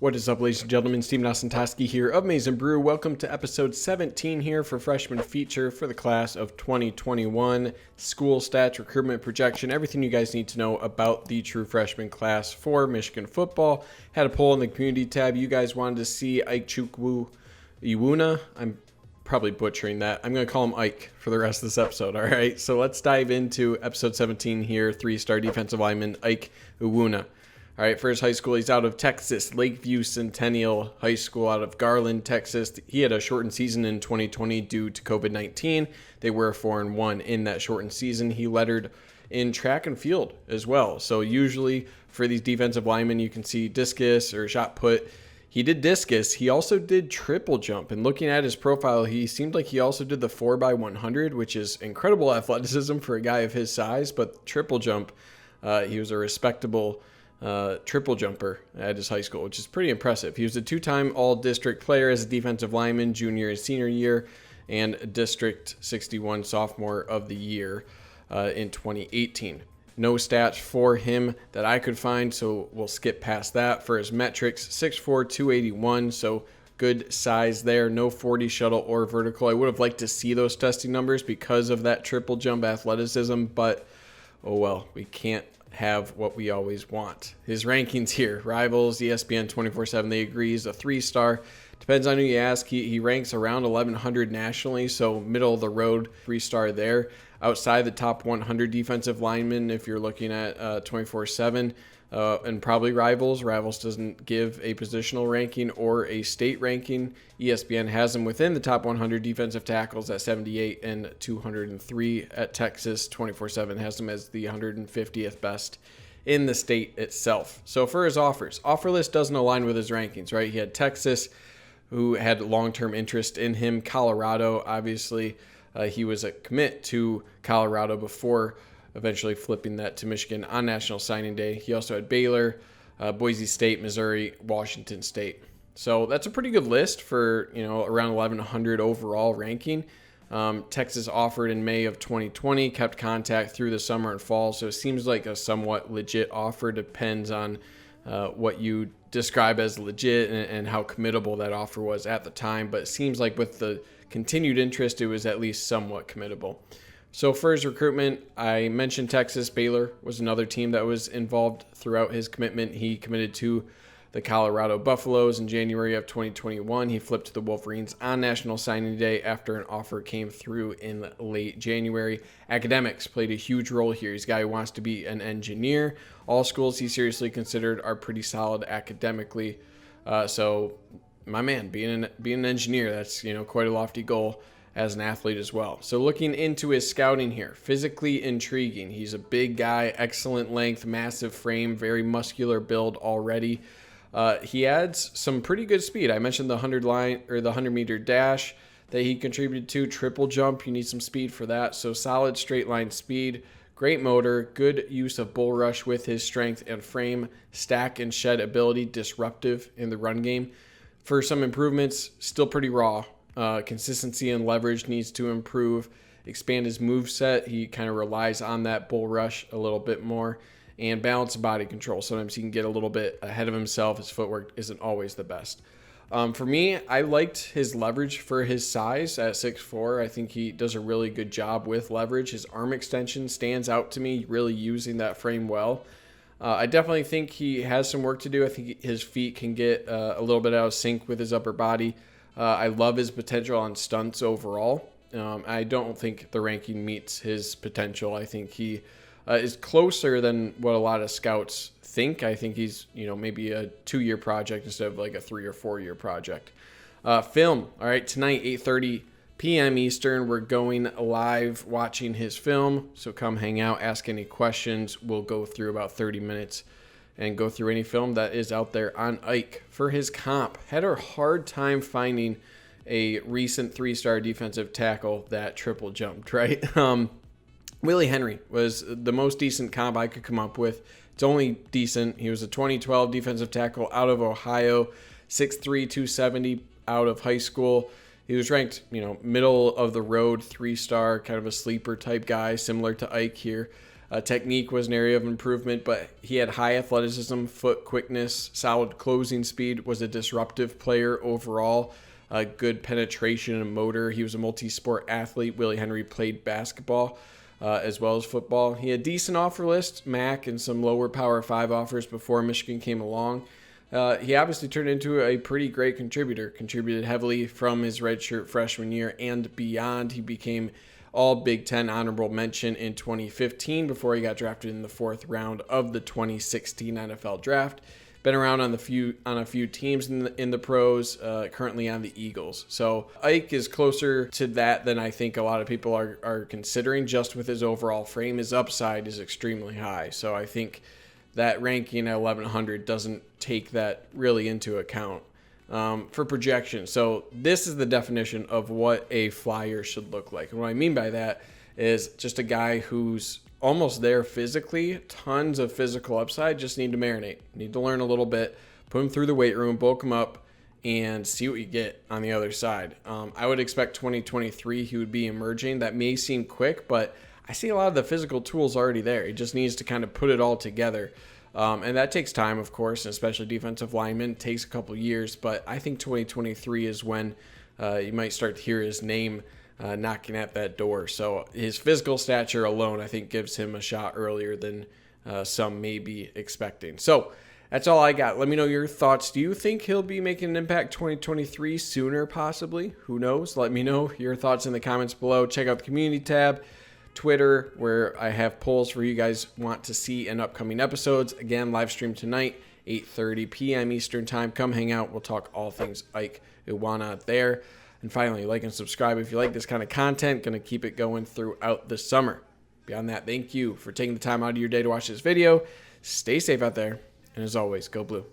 What is up, ladies and gentlemen? Steven Osentoski here of Maize n Brew. Welcome to episode 17 here for freshman feature for the class of 2021. School stats, recruitment projection, everything you guys need to know about the true freshman class for Michigan football. Had a poll in the community tab. You guys wanted to see Ikechukwu Iwunnah. I'm probably butchering that. I'm going to call him Ike for the rest of this episode, all right? So let's dive into episode 17 here. Three-star defensive lineman Ike Iwunnah. All right, for his high school, he's out of Texas, Lakeview Centennial High School out of Garland, Texas. He had a shortened season in 2020 due to COVID-19. They were 4-1 in that shortened season. He lettered in track and field as well. So usually for these defensive linemen, you can see discus or shot put. He did discus. He also did triple jump. And looking at his profile, he seemed like he also did the 4x100, which is incredible athleticism for a guy of his size. But triple jump, he was a respectable triple jumper at his high school, which is pretty impressive. He was a two-time all-district player as a defensive lineman junior and senior year, and District 61 sophomore of the year in 2018. No stats for him that I could find, so we'll skip past that. For his metrics, 6'4", 281, so good size there. No 40 shuttle or vertical. I would have liked to see those testing numbers because of that triple jump athleticism, but oh well, we can't have what we always want. His rankings here, Rivals, ESPN 24/7, they agree he's a 3-star. Depends on who you ask. He ranks around 1100 nationally, so middle of the road, 3-star there. Outside the top 100 defensive linemen, if you're looking at 24/7, and probably Rivals. Rivals doesn't give a positional ranking or a state ranking. ESPN has him within the top 100 defensive tackles at 78 and 203 at Texas. 24/7 has him as the 150th best in the state itself. So for his offers, offer list doesn't align with his rankings, right? He had Texas, who had long-term interest in him. Colorado, obviously, he was a commit to Colorado before eventually flipping that to Michigan on National Signing Day. He also had Baylor, Boise State, Missouri, Washington State. So that's a pretty good list for, around 1100 overall ranking. Texas offered in May of 2020, kept contact through the summer and fall. So it seems like a somewhat legit offer. Depends on what you describe as legit and how committable that offer was at the time. But it seems like with the continued interest, it was at least somewhat committable. So for his recruitment, I mentioned Texas. Baylor was another team that was involved throughout his commitment. He committed to the Colorado Buffaloes in January of 2021. He flipped to the Wolverines on National Signing Day after an offer came through in late January. Academics played a huge role here. He's a guy who wants to be an engineer. All schools he seriously considered are pretty solid academically. So my man, being an engineer, that's quite a lofty goal as an athlete as well. So looking into his scouting here, physically intriguing. He's a big guy, excellent length, massive frame, very muscular build already. He adds some pretty good speed. I mentioned the 100-meter dash that he contributed to. Triple jump, you need some speed for that. So solid straight line speed, great motor, good use of bull rush with his strength and frame, stack and shed ability, disruptive in the run game. For some improvements, still pretty raw. Consistency and leverage needs to improve. Expand his move set. He kind of relies on that bull rush a little bit more. And balance body control. Sometimes he can get a little bit ahead of himself. His footwork isn't always the best. For me, I liked his leverage for his size at 6'4". I think he does a really good job with leverage. His arm extension stands out to me, really using that frame well. I definitely think he has some work to do. I think his feet can get a little bit out of sync with his upper body. I love his potential on stunts overall. I don't think the ranking meets his potential. I think he is closer than what a lot of scouts think. I think he's, maybe a 2-year project instead of like a 3 or 4-year project. Film. All right, tonight, 8:30 p.m. Eastern, we're going live watching his film. So come hang out, ask any questions. We'll go through about 30 minutes and go through any film that is out there on Ike. For his comp, had a hard time finding a recent 3-star defensive tackle that triple jumped, right? Willie Henry was the most decent comp I could come up with. It's only decent. He was a 2012 defensive tackle out of Ohio, 6'3", 270 out of high school. He was ranked, middle of the road, 3-star, kind of a sleeper type guy, similar to Ike here. Technique was an area of improvement, but he had high athleticism, foot quickness, solid closing speed, was a disruptive player overall, good penetration and motor. He was a multi-sport athlete. Willie Henry played basketball as well as football. He had decent offer list, MAC, and some lower Power 5 offers before Michigan came along. He obviously turned into a pretty great contributor, contributed heavily from his redshirt freshman year and beyond. He became all Big Ten honorable mention in 2015 before he got drafted in the 4th round of the 2016 NFL draft. Been around on a few teams in the pros, currently on the Eagles. So Ike is closer to that than I think a lot of people are considering, just with his overall frame. His upside is extremely high. So I think that ranking at 1,100 doesn't take that really into account for projection. So this is the definition of what a flyer should look like. And what I mean by that is just a guy who's almost there physically, tons of physical upside, just need to marinate. Need to learn a little bit, put him through the weight room, bulk him up, and see what you get on the other side. I would expect 2023 he would be emerging. That may seem quick, but I see a lot of the physical tools already there. He just needs to kind of put it all together. And that takes time, of course, and especially defensive linemen. It takes a couple years, but I think 2023 is when you might start to hear his name knocking at that door. So his physical stature alone, I think, gives him a shot earlier than some may be expecting. So that's all I got. Let me know your thoughts. Do you think he'll be making an impact 2023 sooner, possibly? Who knows? Let me know your thoughts in the comments below. Check out the community tab, Twitter, where I have polls for you guys want to see in upcoming episodes. Again, live stream tonight, 8:30 p.m. Eastern time. Come hang out. We'll talk all things Ike Iwunnah there. And finally, like and subscribe if you like this kind of content. Going to keep it going throughout the summer. Beyond that, thank you for taking the time out of your day to watch this video. Stay safe out there. And as always, go blue.